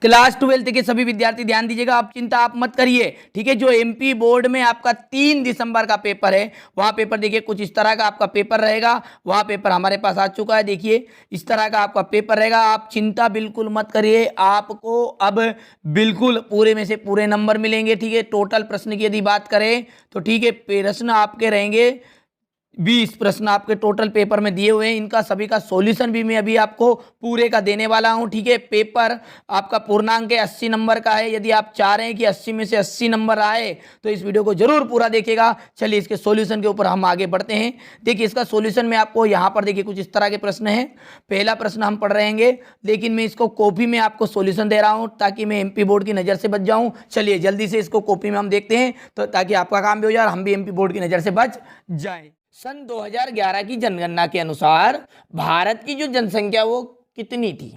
Class 12 के सभी विद्यार्थी ध्यान दीजिएगा, आप चिंता आप मत करिए, ठीक है। जो एमपी बोर्ड में आपका 3 दिसंबर का पेपर है, वहां पेपर देखिए कुछ इस तरह का आपका पेपर रहेगा। वहां पेपर हमारे पास आ चुका है, देखिए इस तरह का आपका पेपर रहेगा। आप चिंता बिल्कुल मत करिए, आपको अब बिल्कुल पूरे में से पूरे नंबर मिलेंगे, ठीक है। टोटल प्रश्न की यदि बात करें तो ठीक है, प्रश्न आपके रहेंगे 20 प्रश्न आपके टोटल पेपर में दिए हुए हैं। इनका सभी का सॉल्यूशन भी मैं अभी आपको पूरे का देने वाला हूं, ठीक है। पेपर आपका पूर्णांक 80 नंबर का है। यदि आप चाह रहे हैं कि 80 में से 80 नंबर आए तो इस वीडियो को जरूर पूरा देखिएगा। चलिए इसके सॉल्यूशन के ऊपर हम आगे बढ़ते हैं। देखिए इसका सॉल्यूशन में आपको यहाँ पर देखिए कुछ इस तरह के प्रश्न है। पहला प्रश्न हम पढ़ रहेंगे, लेकिन मैं इसको कॉपी में आपको सॉल्यूशन दे रहा हूँ ताकि मैं एमपी बोर्ड की नज़र से बच जाऊँ। चलिए जल्दी से इसको कॉपी में हम देखते हैं, तो ताकि आपका काम भी हो जाए और हम भी एमपी बोर्ड की नज़र से बच जाए। सन 2011 की जनगणना के अनुसार भारत की जो जनसंख्या वो कितनी थी?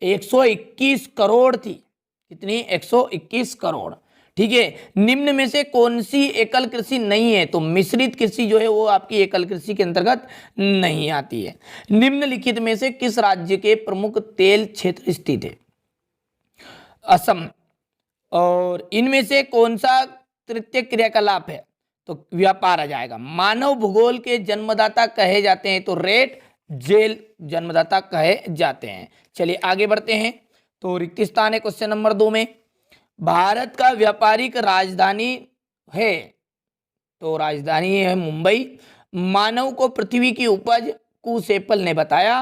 121 करोड़ थी। कितनी? 121 करोड़, ठीक है। निम्न में से कौन सी एकल कृषि नहीं है? तो मिश्रित कृषि जो है वो आपकी एकल कृषि के अंतर्गत नहीं आती है। निम्नलिखित में से किस राज्य के प्रमुख तेल क्षेत्र स्थित है? असम। और इनमें से कौन सा तृतीय क्रियाकलाप है? तो व्यापार आ जाएगा। मानव भूगोल के जन्मदाता कहे जाते हैं? तो रेट जेल जन्मदाता कहे जाते हैं। चलिए आगे बढ़ते हैं। तो रिक्त स्थान है क्वेश्चन नंबर 2 में। भारत का व्यापारिक राजधानी है? तो राजधानी है मुंबई। मानव को पृथ्वी की उपज कुसेपल ने बताया।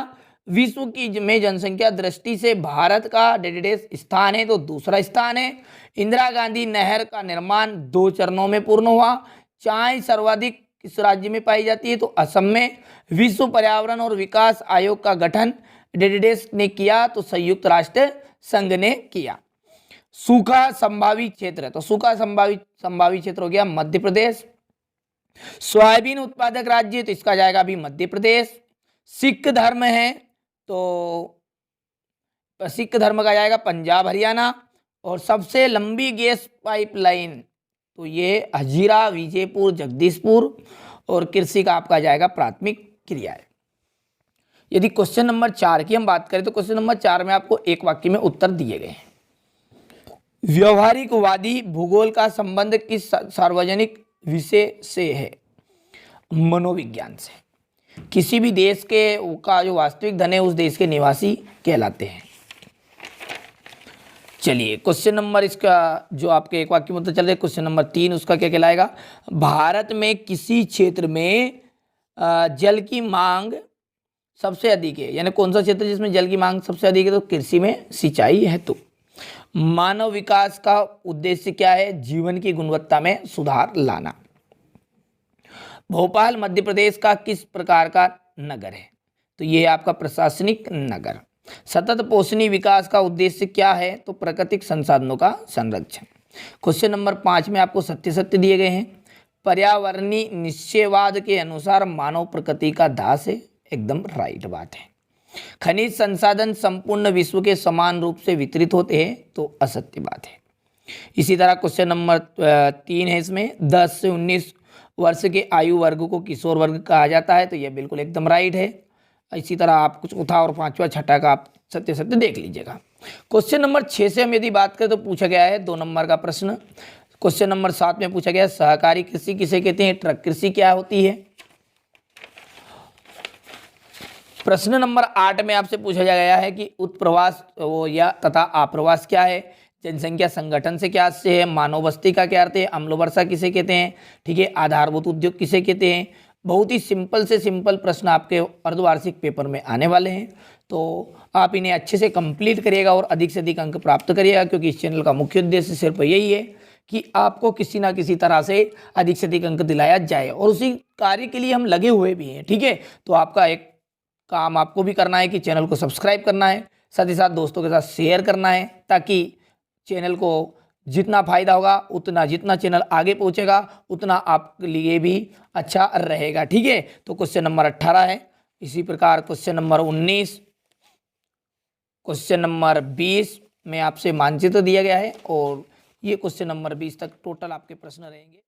विश्व की में जनसंख्या दृष्टि से भारत का डेढ़ स्थान है? तो दूसरा स्थान है। इंदिरा गांधी नहर का निर्माण 2 चरणों में पूर्ण हुआ। चाय सर्वाधिक किस राज्य में पाई जाती है? तो असम में। विश्व पर्यावरण और विकास आयोग का गठन डेढ़ ने किया? तो संयुक्त राष्ट्र संघ ने किया। सूखा संभावित क्षेत्र, तो सूखा संभावित क्षेत्र हो गया मध्य प्रदेश। सोयाबीन उत्पादक राज्य, तो इसका जाएगा अभी मध्य प्रदेश। सिख धर्म है तो सिख धर्म का जाएगा पंजाब हरियाणा। और सबसे लंबी गैस पाइपलाइन, तो ये हजीरा विजयपुर जगदीशपुर। और कृषि का आपका जाएगा प्राथमिक क्रिया है। यदि क्वेश्चन नंबर 4 की हम बात करें तो क्वेश्चन नंबर 4 में आपको एक वाक्य में उत्तर दिए गए हैं। व्यवहारिकवादी भूगोल का संबंध किस सार्वजनिक विषय से है? मनोविज्ञान से। किसी भी देश के का जो वास्तविक धन है उस देश के निवासी कहलाते हैं। चलिए क्वेश्चन नंबर इसका जो आपके एक वाक्य में उत्तर चल रहे क्वेश्चन नंबर 3, उसका क्या कहलाएगा? भारत में किसी क्षेत्र में जल की मांग सबसे अधिक है? यानी कौन सा क्षेत्र जिसमें जल की मांग सबसे अधिक है? तो कृषि में सिंचाई हेतु। मानव विकास का उद्देश्य क्या है? जीवन की गुणवत्ता में सुधार लाना। भोपाल मध्य प्रदेश का किस प्रकार का नगर है? तो यह आपका प्रशासनिक नगर। सतत पोषणीय विकास का उद्देश्य क्या है? तो प्राकृतिक संसाधनों का संरक्षण। क्वेश्चन नंबर 5 में आपको सत्य सत्य दिए गए हैं। पर्यावरणीय निश्चयवाद के अनुसार मानव प्रकृति का दास है? एकदम राइट बात है। खनिज संसाधन संपूर्ण विश्व के समान रूप से वितरित होते हैं? तो असत्य बात है। इसी तरह क्वेश्चन नंबर 3 है, इसमें 10 से 19 वर्ष के आयु वर्ग को किशोर वर्ग कहा जाता है? तो यह बिल्कुल एकदम राइट है। इसी तरह आप कुछ चौथा और 5वां छठा का आप सत्य सत्य देख लीजिएगा। क्वेश्चन नंबर 6 से हम यदि बात करें तो पूछा गया है 2 नंबर का प्रश्न। क्वेश्चन नंबर 7 में पूछा गया सहकारी कृषि किसे कहते हैं? ट्रक कृषि क्या होती है? प्रश्न नंबर 8 में आपसे पूछा गया है कि उत्प्रवास या तथा आप्रवास क्या है? जनसंख्या संगठन से क्या से है? मानव बस्ती का क्या अर्थ है? अम्ल वर्षा किसे कहते हैं? ठीक है। आधारभूत उद्योग किसे कहते हैं? बहुत ही सिंपल से सिंपल प्रश्न आपके अर्धवार्षिक पेपर में आने वाले हैं, तो आप इन्हें अच्छे से कंप्लीट करिएगा और अधिक से अधिक अंक प्राप्त करिएगा, क्योंकि इस चैनल का मुख्य उद्देश्य सिर्फ यही है कि आपको किसी ना किसी तरह से अधिक से अधिक अंक दिलाया जाए, और उसी कार्य के लिए हम लगे हुए भी हैं, ठीक है। तो आपका एक काम आपको भी करना है कि चैनल को सब्सक्राइब करना है, साथ ही साथ दोस्तों के साथ शेयर करना है, ताकि चैनल को जितना फायदा होगा उतना, जितना चैनल आगे पहुंचेगा उतना आपके लिए भी अच्छा रहेगा, ठीक है। तो क्वेश्चन नंबर 18 है। इसी प्रकार क्वेश्चन नंबर 19, क्वेश्चन नंबर 20 में आपसे मानचित्र दिया गया है, और ये क्वेश्चन नंबर 20 तक टोटल आपके प्रश्न रहेंगे।